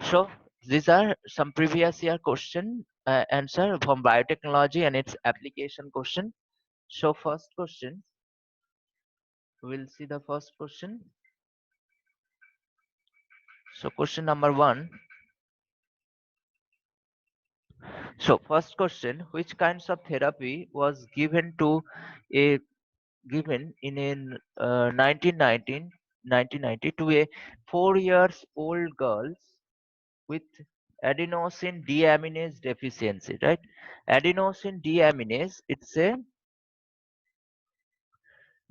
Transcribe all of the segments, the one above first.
So these are some previous year question answer from biotechnology and its application question. So first question, we'll see the first question. So question number 1. So first question, which kinds of therapy was a given in 1990 to a 4 years old girls with adenosine deaminase deficiency, right? Adenosine deaminase, it's a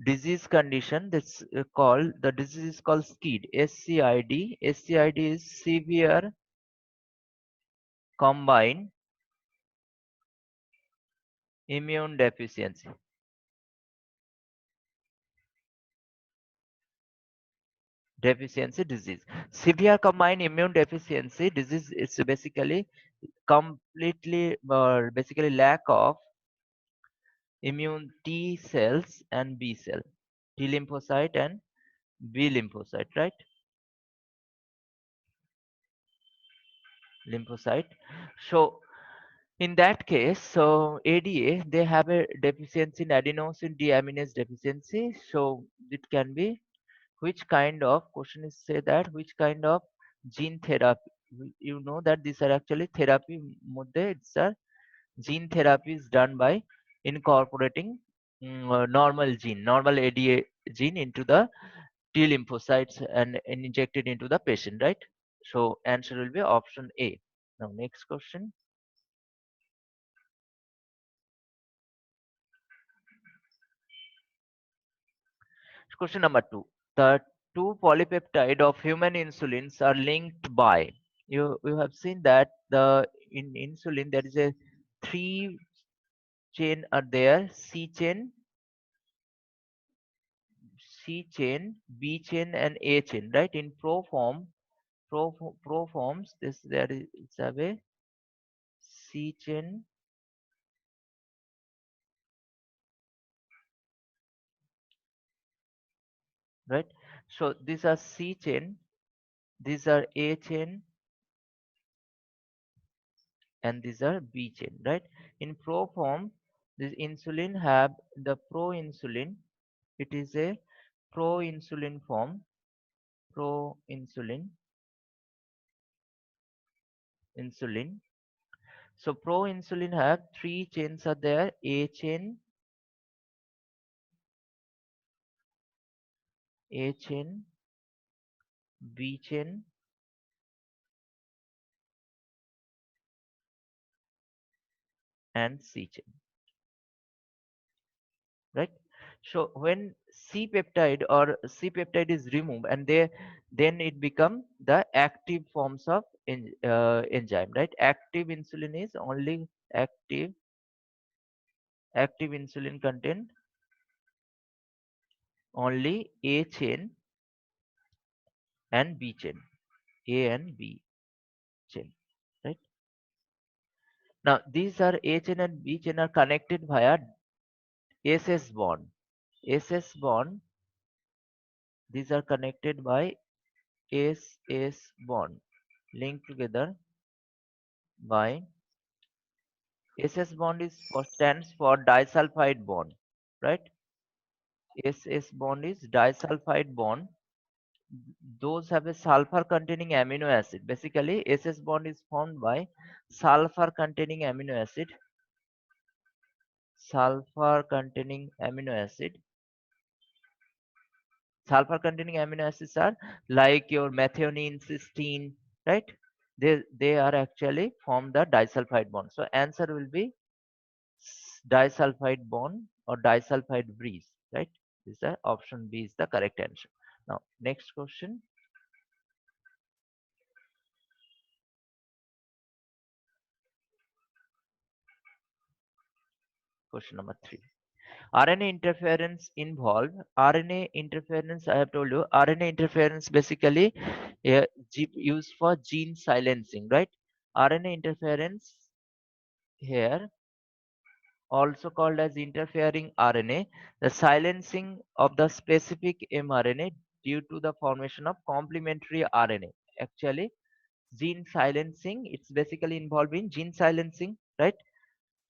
disease condition that's called, the disease is called SCID, SCID. SCID is severe combined immune deficiency disease. Severe combined immune deficiency disease is basically basically lack of immune T cells and B cell, T lymphocyte and B lymphocyte, right? Lymphocyte. So in that case, so ADA, they have a deficiency in adenosine deaminase deficiency. So it can be which kind of, question is say that which kind of gene therapy. You know that these are actually therapy mode. It's a gene therapy is done by incorporating normal ADA gene into the T lymphocytes and injected into the patient, right? So answer will be option A. Now next question. Question number 2. The two polypeptide of human insulins are linked by. You have seen that the in insulin there is a three chain are there: C chain, B chain, and A chain. Right? In pro forms, this there is it's a C chain, right? So these are C chain, these are A chain, and these are B chain, right? In pro form, this insulin have the proinsulin. It is a proinsulin form. Proinsulin, insulin. So proinsulin have three chains are there: A chain, B chain, and C chain, right? So when C peptide or C peptide is removed, and then it become the active forms of enzyme, right? Active active insulin contain only A chain and B chain, A and B chain, right? Now these are A chain and B chain are connected via SS bond. SS bond, these are connected by SS bond, linked together by SS bond is for stands for disulfide bond, right? SS bond is disulfide bond. Those have a sulfur containing amino acid. Basically, SS bond is formed by sulfur containing amino acid. Sulfur containing amino acid. Sulfur containing amino acids are like your methionine, cysteine, right? They are actually form the disulfide bond. So answer will be disulfide bond or disulfide breeze, right? Is the option B is the correct answer. Now next question. Question number 3. RNA interference involved. RNA interference, I have told you, RNA interference basically used for gene silencing, right? RNA interference here, also called as interfering RNA, the silencing of the specific mRNA due to the formation of complementary RNA. Actually, Gene silencing. It's basically involved in gene silencing, right?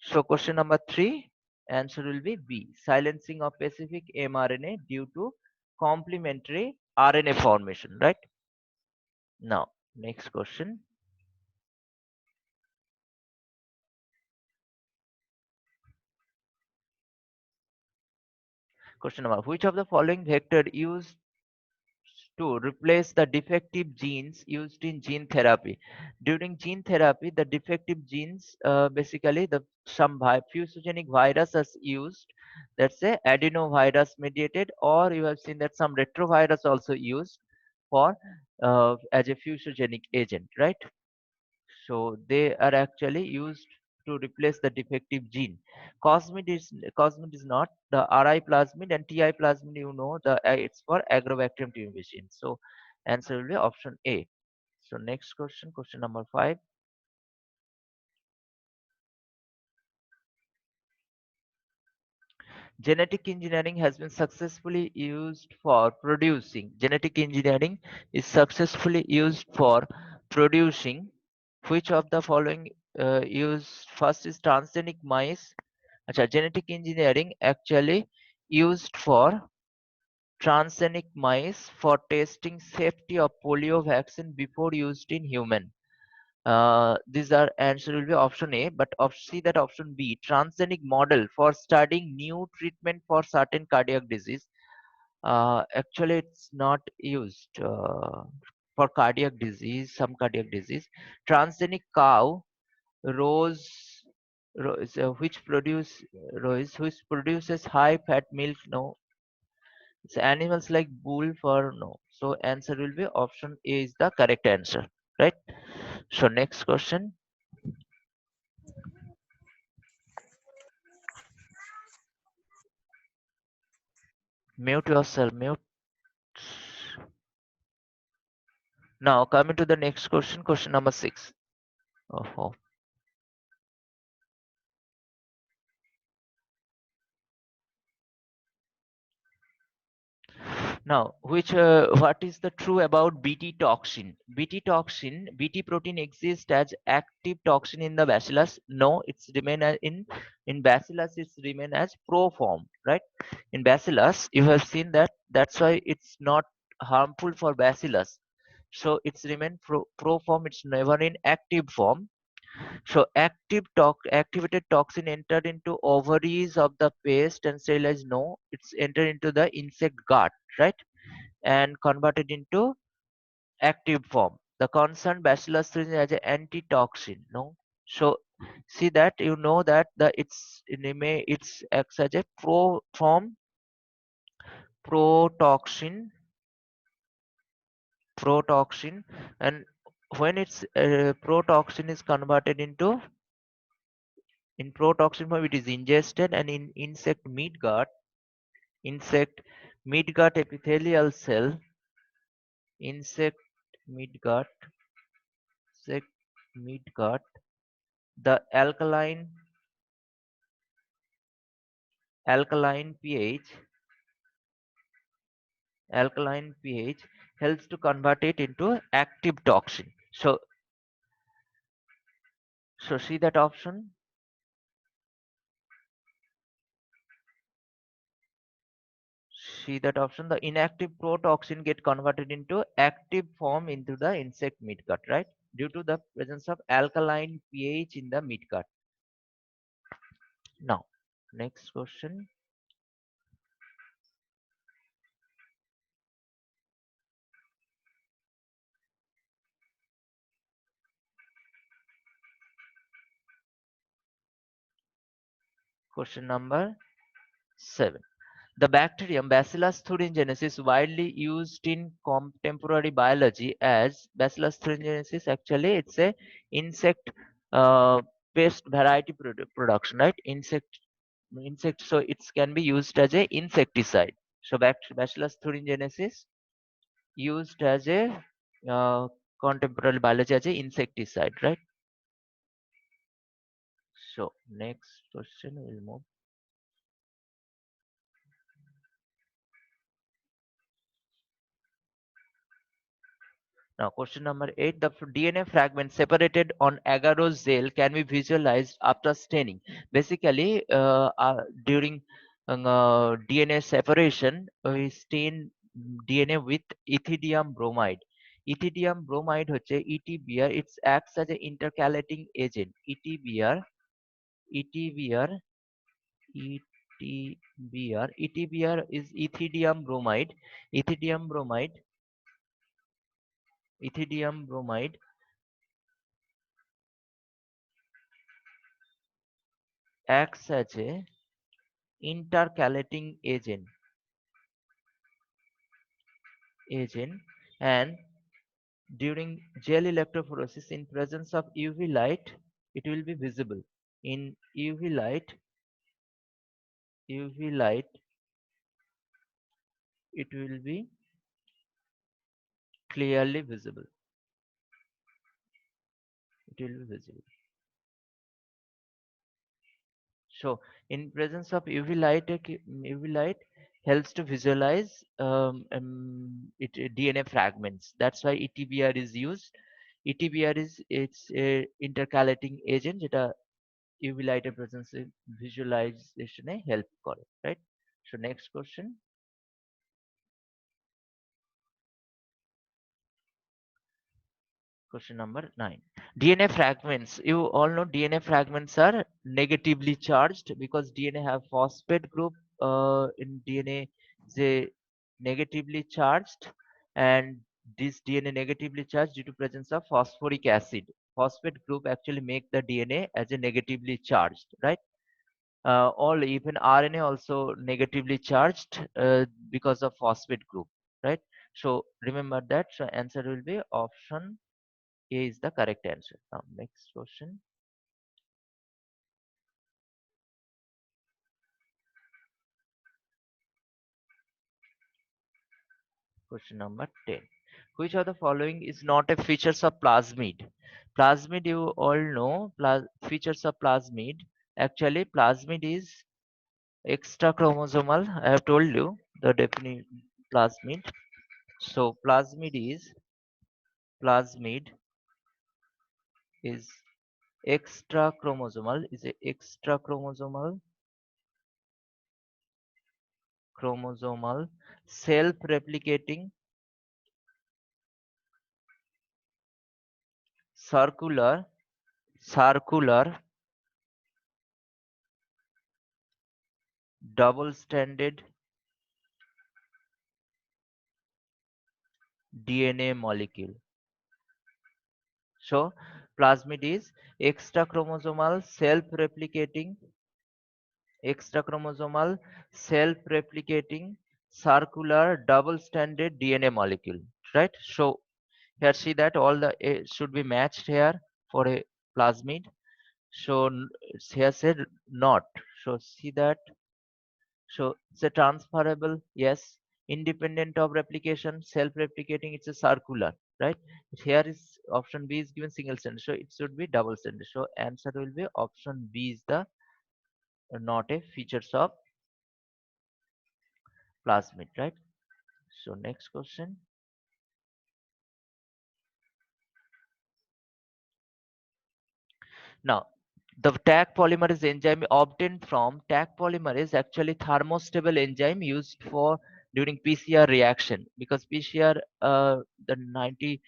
So question number 3, answer will be B. Silencing of specific mRNA due to complementary RNA formation, right? Now, next question. Question number, which of the following vector used to replace the defective genes used in gene therapy? During gene therapy, the defective genes, basically the fusogenic virus is used. Let's say adenovirus mediated, or you have seen that some retrovirus also used for as a fusogenic agent, right? So they are actually used to replace the defective gene. Cosmid is not the Ri plasmid, and Ti plasmid, you know, the it's for Agrobacterium tumefaciens. So answer will be option A. So next question, question number 5. Genetic engineering has been successfully used for producing. Genetic engineering is successfully used for producing. Which of the following use? First is transgenic mice. Acha, genetic engineering actually used for transgenic mice for testing safety of polio vaccine before used in human. These are answer will be option A, but see that option B, transgenic model for studying new treatment for certain cardiac disease. Actually, it's not used for cardiac disease, some cardiac disease. Transgenic cow rose, which which produces high fat milk. No, it's animals like bull for no. So answer will be option A is the correct answer, right? So next question. Mute yourself. Mute. Now coming to the next question. Question number 6. Oh. Now, what is the true about Bt toxin? Bt protein exists as active toxin in the bacillus. No, it's remain in bacillus. It's remain as proform, right? In bacillus, you have seen that. That's why it's not harmful for bacillus. So it's remain proform. It's never in active form. So activated toxin entered into ovaries of the pest and sterilized. No, it's entered into the insect gut, right? And converted into active form. The concerned bacillus thuringiensis as an antitoxin. No, so see that you know that it's acts as a protoxin, protoxin, and when it's protoxin is converted into in protoxin form, it is ingested, and in insect meat gut epithelial cell, insect meat gut, insect meat gut, the alkaline pH, alkaline pH helps to convert it into active toxin. So see that option. See that option. The inactive protoxin get converted into active form into the insect meat gut, right? Due to the presence of alkaline pH in the meat gut. Now, next question. Question number 7. The bacterium Bacillus thuringiensis, widely used in contemporary biology as Bacillus thuringiensis. Actually, it's a insect uh, pest variety production, right? Insect. So it can be used as a insecticide. So Bacillus thuringiensis used as a uh, contemporary biology as a insecticide, right? So next question will move. Now, question number 8. The DNA fragment separated on agarose gel can be visualized after staining. Basically, during DNA separation, we stain DNA with ethidium bromide. Ethidium bromide হচ্ছে ETBr. It acts as an intercalating agent. ETBr, ETBr is ethidium bromide. Ethidium bromide, ethidium bromide acts as a intercalating agent and during gel electrophoresis in presence of UV light it will be visible. In UV light it will be clearly visible. It will be visible. So in presence of UV light, UV light helps to visualize DNA fragments. That's why ETBR is used. ETBR is it's a intercalating agent যেটা UV light এর presence এ visualization এ help করে, right? So next question. Question number 9. DNA fragments. You all know DNA fragments are negatively charged because DNA have phosphate group in DNA they negatively charged and this DNA negatively charged due to presence of phosphoric acid. Phosphate group actually make the DNA as a negatively charged, right? All even RNA also negatively charged because of phosphate group, right? So remember that. So answer will be option A is the correct answer. Now, next question. Question number 10. Which of the following is not a features of plasmid? Plasmid, you all know, features of plasmid. Actually, plasmid is extra chromosomal. I have told you the definition plasmid. So, plasmid is extra chromosomal, is a extra chromosomal self-replicating circular double-stranded DNA molecule. So plasmid is extrachromosomal self-replicating circular double-stranded DNA molecule, right? So here see that all the should be matched here for a plasmid. So here said not. So see that. So it's a transferable, yes. Independent of replication, self-replicating, it's a circular, right? Here is option B is given single strand, so it should be double strand. So answer will be option B is the not a features of plasmid, right? So next question. Now, the Taq polymerase enzyme obtained from Taq polymerase actually thermostable enzyme used for during PCR reaction because PCR the 90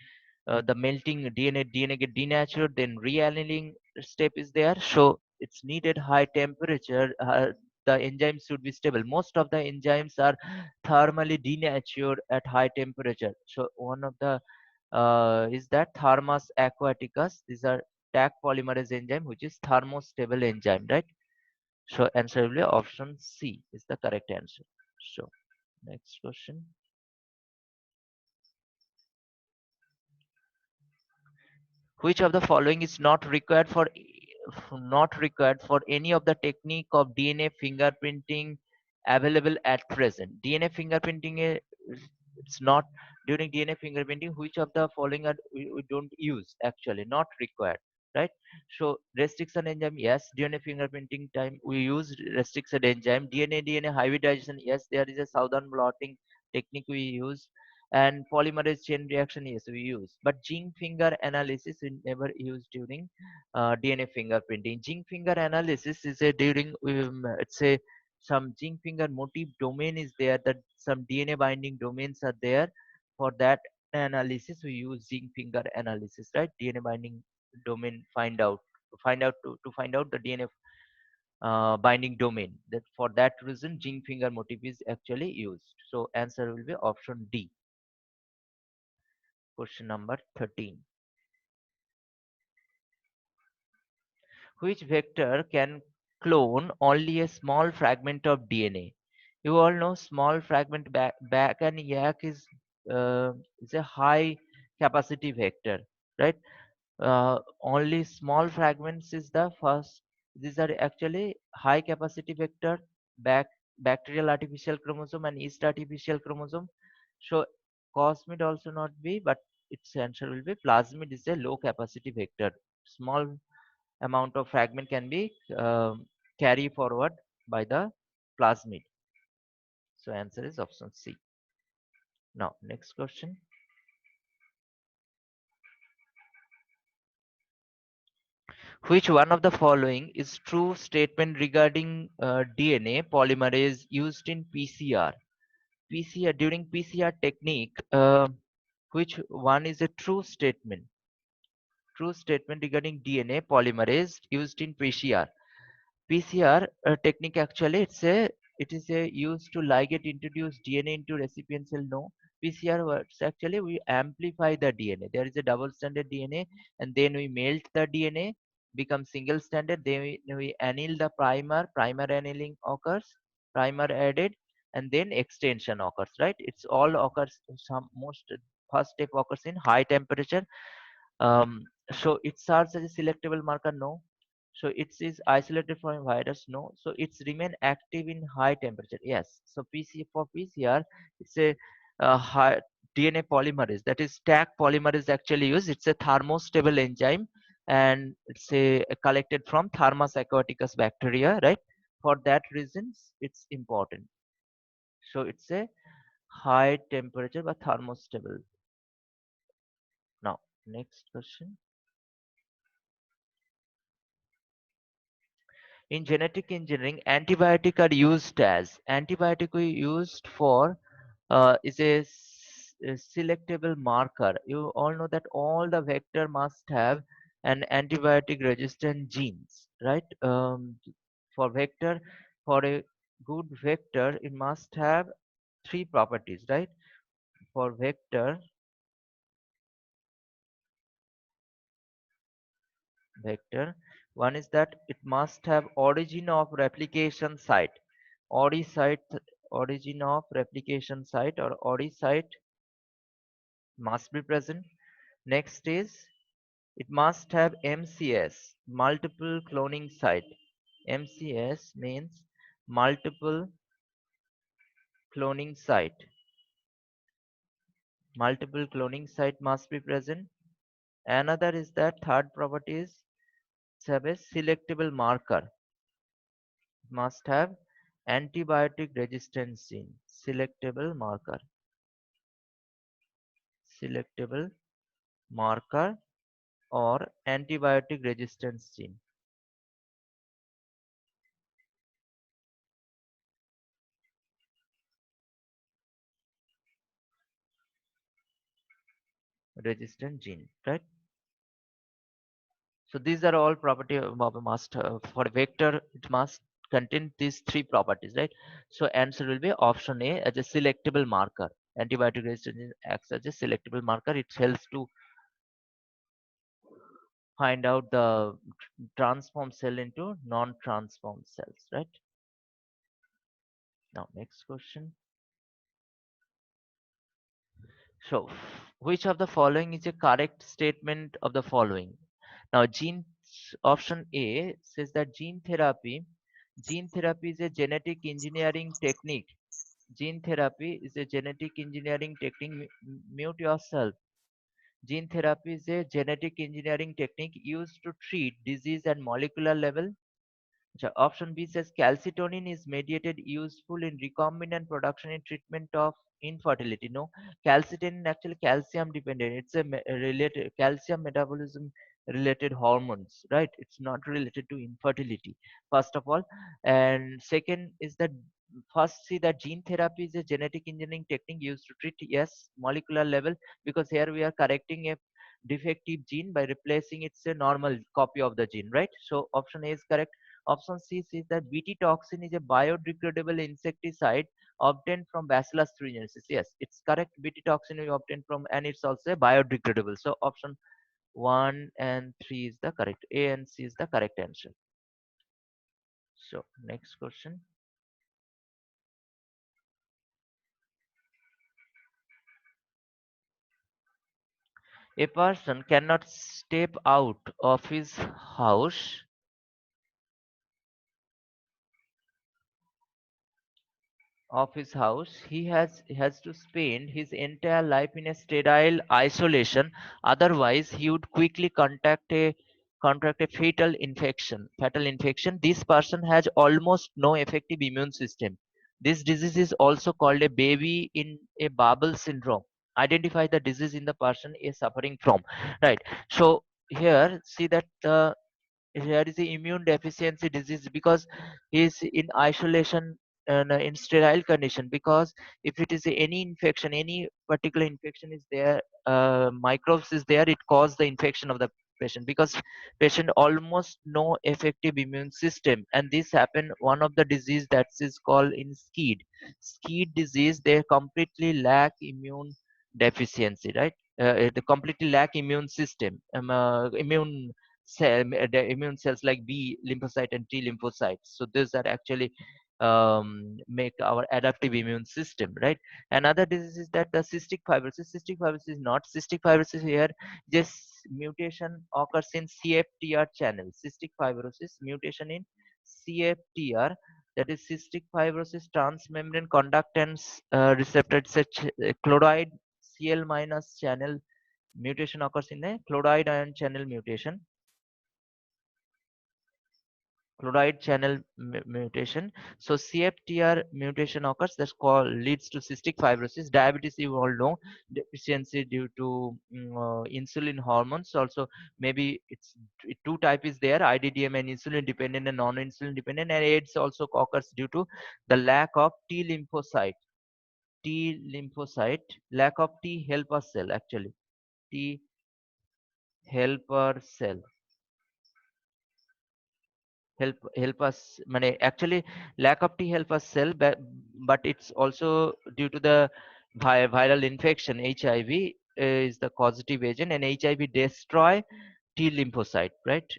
the melting DNA get denatured, then realigning step is there. So it's needed high temperature. The enzymes should be stable. Most of the enzymes are thermally denatured at high temperature. So one of the is that Thermus aquaticus. These are Taq polymerase enzyme, which is thermostable enzyme, right? So answer will be option C is the correct answer. So next question. Which of the following is not required for any of the technique of DNA fingerprinting available at present? DNA fingerprinting it's not during DNA fingerprinting. Which of the following are we don't use actually not required, right? So restriction enzyme, yes. DNA fingerprinting time we use restriction enzyme. DNA hybridization, yes. There is a southern blotting technique we use. And polymerase chain reaction, yes, we use, but zinc finger analysis we never use during DNA fingerprinting. Zinc finger analysis is a during it's a some zinc finger motif domain is there, that some DNA binding domains are there. For that analysis we use zinc finger analysis, right? DNA binding domain to find out the DNA binding domain. That for that reason zinc finger motif is actually used. So answer will be option D. Question number 13. Which vector can clone only a small fragment of DNA? You all know small fragment back and yak is a high capacity vector, right? Only small fragments is the first. These are actually high capacity vector, back bacterial artificial chromosome and yeast artificial chromosome. So cosmid also not be, but its answer will be plasmid is a low capacity vector. Small amount of fragment can be carry forward by the plasmid. So answer is option C. Now next question. Which one of the following is true statement regarding DNA polymerase used in PCR? PCR during PCR technique, which one is a true statement? True statement regarding DNA polymerase used in PCR. PCR technique actually it is a used to ligate introduce DNA into recipient cell. No, PCR works actually we amplify the DNA. There is a double stranded DNA and then we melt the DNA, become single stranded. Then we anneal the primer. Primer annealing occurs. Primer added and then extension occurs. Right? It's all occurs. Some most first step occurs in high temperature. So it serves as a selectable marker. No, so it is isolated from virus. No, so it's remain active in high temperature. Yes, so for PCR it's a high DNA polymerase, that is Taq polymerase actually used. It's a thermostable enzyme and it's a collected from Thermus aquaticus bacteria, right? For that reasons it's important. So it's a high temperature but thermostable. Now next question. In genetic engineering, antibiotic are used as antibiotic we used for is a selectable marker. You all know that all the vector must have an antibiotic resistant genes, right? For vector, for a good vector, it must have three properties, right? For vector, one is that it must have origin of replication site, ori site, origin of replication site or ori site must be present. Next is it must have MCS, multiple cloning site. MCS means multiple cloning site. Multiple cloning site must be present. Another is that third property is have a selectable marker. It must have antibiotic resistance gene. Selectable marker. Selectable marker or antibiotic resistance gene. Resistant gene, right? So these are all property of a must for a vector. It must contain these three properties, right? So answer will be option A as a selectable marker. Antibiotic resistance acts as a selectable marker. It helps to find out the transform cell into non-transformed cells, right? Now next question. So which of the following is a correct statement of the following? Now gene option A says that gene therapy is a genetic engineering technique. Gene therapy is a genetic engineering technique. Mute yourself. Gene therapy is a genetic engineering technique used to treat disease at molecular level. Option B says calcitonin is mediated useful in recombinant production in treatment of infertility. No, calcitonin actually calcium dependent. It's a related calcium metabolism related hormones, right? It's not related to infertility, first of all. And second is that first see that gene therapy is a genetic engineering technique used to treat, yes, molecular level, because here we are correcting a defective gene by replacing its a normal copy of the gene, right? So option A is correct. Option C says that Bt toxin is a biodegradable insecticide obtained from Bacillus thuringiensis. Yes, it's correct. Bt toxin we obtained from, and it's also biodegradable. So option 1 and 3 is the correct. A and C is the correct answer. So next question. A person cannot step out house of his house. He has to spend his entire life in a sterile isolation. Otherwise, he would quickly contract a fatal infection. This person has almost no effective immune system. This disease is also called a baby in a bubble syndrome. Identify the disease in the person is suffering from. Right. So here see that there is a immune deficiency disease because he is in isolation and in sterile condition, because if it is any infection, any particular infection is there, microbes is there, it cause the infection of the patient, because patient almost no effective immune system. And this happen one of the disease that is called in skid disease. They completely lack immune deficiency, right? They completely lack immune system, the immune cells like B lymphocyte and T lymphocytes. So these are actually make our adaptive immune system, right? Another disease is that the cystic fibrosis. Cystic fibrosis is not cystic fibrosis here. Just mutation occurs in CFTR channel. Cystic fibrosis mutation in CFTR, that is cystic fibrosis transmembrane conductance receptor. Such chloride Cl minus channel mutation occurs in a chloride ion channel mutation, chloride channel mutation. So CFTR mutation occurs, that's called leads to cystic fibrosis. Diabetes, you all know, deficiency due to insulin hormones. Also, maybe two type is there: IDDM and insulin dependent and non-insulin dependent. And AIDS also occurs due to the lack of T lymphocyte. Lack of T helper cell actually. T helper cell help us mane actually lack of T helper cell, but it's also due to the viral infection. HIV is the causative agent, and HIV destroy T lymphocyte, right?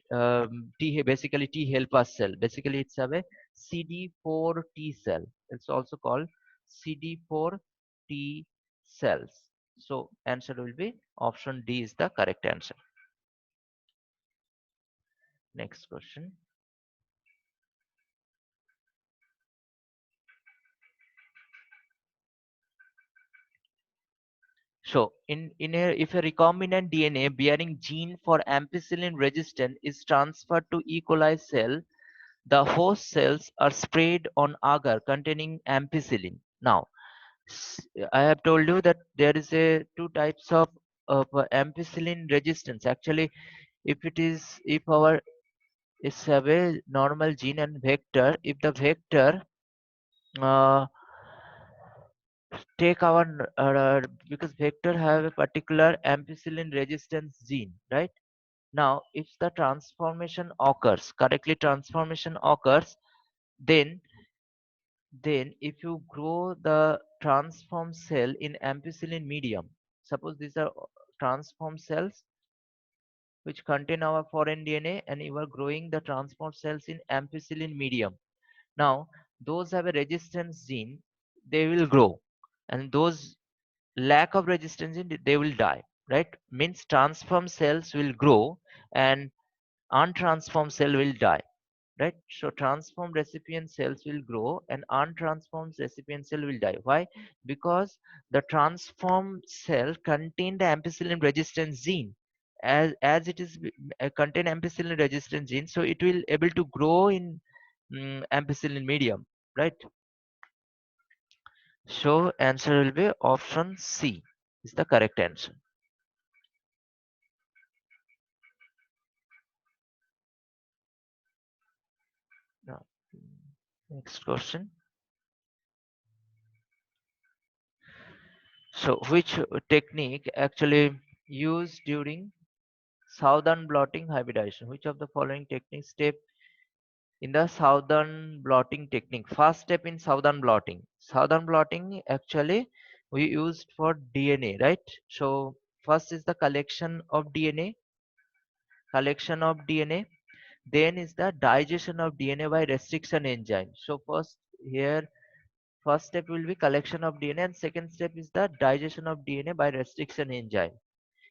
Basically T helper cell, basically it's a CD4 T cell. It's also called CD4 T cells. So answer will be option D is the correct answer. Next question. So, if a recombinant DNA bearing gene for ampicillin resistance is transferred to E. coli cell, the host cells are sprayed on agar containing ampicillin. Now, I have told you that there is a two types of ampicillin resistance. Actually, if our is have a normal gene and vector, if the vector uh, take our because vector have a particular ampicillin resistance gene, right? Now, if the transformation occurs, correctly transformation occurs, then if you grow the transform cell in ampicillin medium, suppose these are transform cells which contain our foreign DNA, and you are growing the transform cells in ampicillin medium. Now, those have a resistance gene, they will grow, and those lack of resistance gene, they will die, right? Means transform cells will grow and untransformed cell will die, right? So transformed recipient cells will grow and untransformed recipient cell will die. Why? Because the transformed cell contain the ampicillin resistance gene. As it is contain ampicillin resistance gene, so it will able to grow in ampicillin medium, right? So answer will be option C is the correct answer. Now, next question. So which technique actually used during southern blotting hybridization? Which of the following technique step in the southern blotting technique? First step in southern blotting. Southern blotting actually we used for DNA, right? So first is the collection of DNA, collection of DNA. Then is the digestion of DNA by restriction enzyme. So first step will be collection of DNA and second step is the digestion of DNA by restriction enzyme.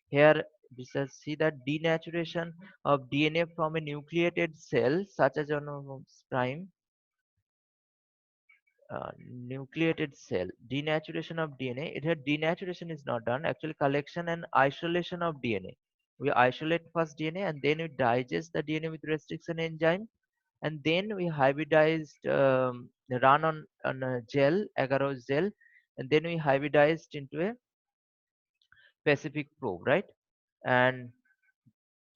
Here we shall see that denaturation of DNA from a nucleated cell such as on prime nucleated cell. Denaturation of DNA. It had denaturation is not done. Actually, collection and isolation of DNA. We isolate first DNA and then we digest the DNA with restriction enzyme and then we hybridized run on a gel agarose gel and then we hybridized into a specific probe, right? And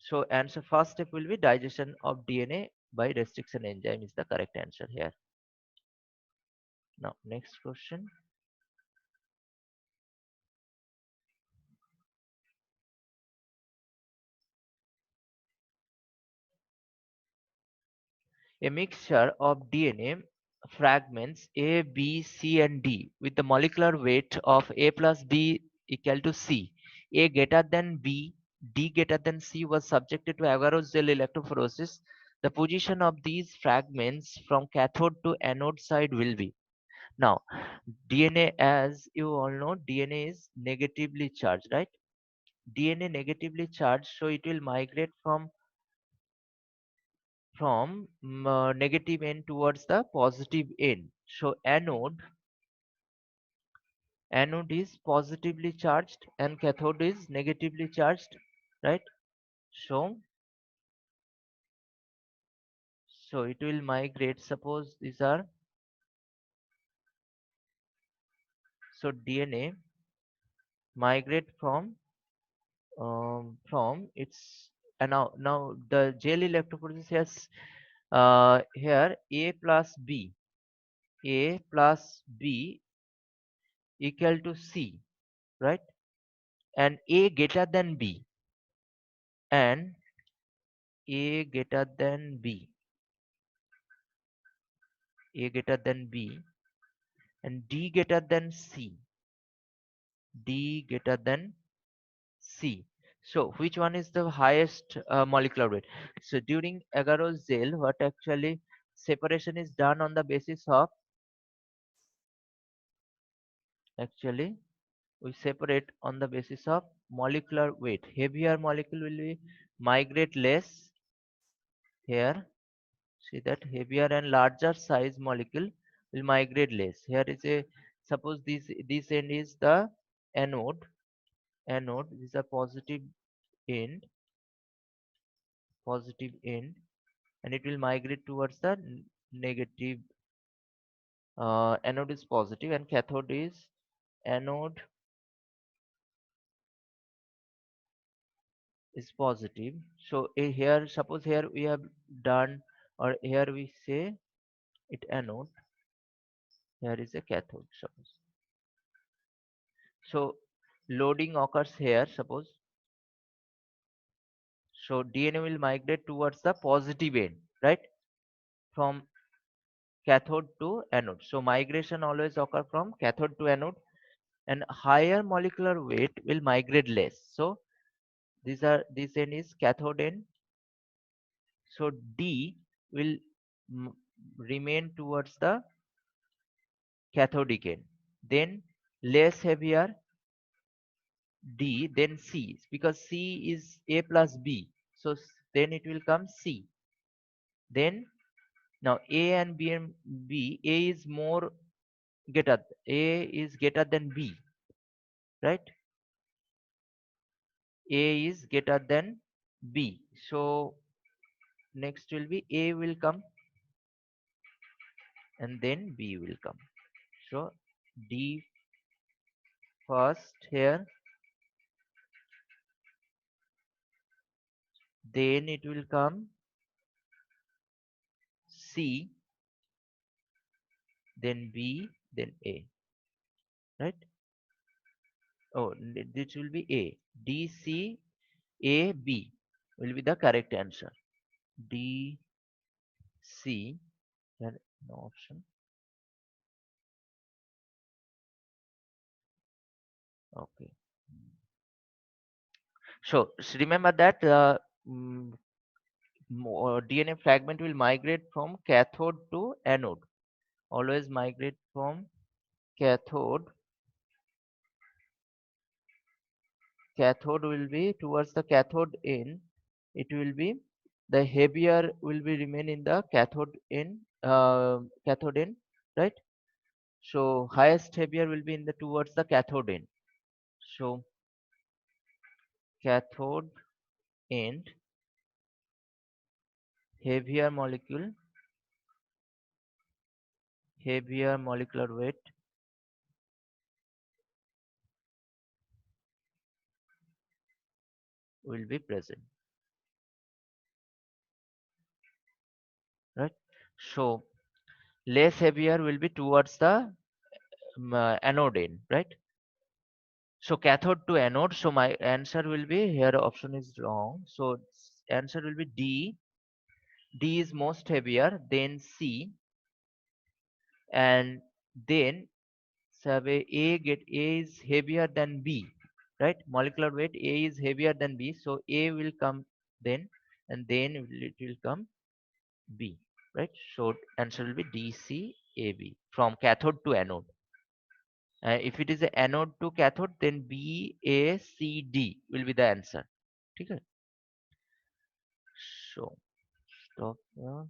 so answer first step will be digestion of DNA by restriction enzyme is the correct answer here. Now next question. A mixture of DNA fragments A, B, C, and D with the molecular weight of A plus B equal to C. A greater than B, D greater than C was subjected to agarose gel electrophoresis. The position of these fragments from cathode to anode side will be. Now, DNA, as you all know, DNA is negatively charged, right? DNA negatively charged, so it will migrate from negative end towards the positive end. So anode is positively charged and cathode is negatively charged, right? So so it will migrate. Suppose these are so DNA migrate from its and now the gel electrophoresis has here A plus B equal to C, right? And A greater than B and A greater than B, A greater than B and D greater than C, D greater than C. So which one is the highest molecular weight? So during agarose gel, what actually separation is done on the basis of actually we separate on the basis of molecular weight. Heavier molecule will be migrate less here. See that heavier and larger size molecule will migrate less. Here is a suppose this end is the anode. Anode is a end, positive end, and it will migrate towards the negative. Anode is positive and anode is positive. So here suppose here we have done or here we say it anode. Here is a cathode. Suppose so loading occurs here. Suppose so DNA will migrate towards the positive end, right? From cathode to anode. So migration always occur from cathode to anode and higher molecular weight will migrate less. So this end is cathode end. So D will m- remain towards the cathodic end. Then less heavier D, then C because C is A plus B. So then it will come C. Then now A and B and B, A is more greater. A is greater than B, right? A is greater than B. So next will be A will come and then B will come. So D first here, then it will come C, then B, then A, right? Oh, this will be A. D, C, A, B will be the correct answer. D, C, then no option. Okay. So remember that mm, DNA fragment will migrate from cathode to anode. Always migrate from cathode. Cathode will be towards the cathode end. It will be the heavier will be remain in the cathode end, right? So highest heavier will be in the towards the cathode end. So cathode end, heavier molecule, heavier molecular weight will be present, right? So less heavier will be towards the anode end, right? So cathode to anode. So my answer will be here. Option is wrong. So answer will be D. D is most heavier, then C, and then survey A is heavier than B, right? Molecular weight A is heavier than B, so A will come then, and then it will come B, right? So answer will be D, C, A, B from cathode to anode. If it is a anode to cathode, then B, A, C, D will be the answer. Okay. So stop here.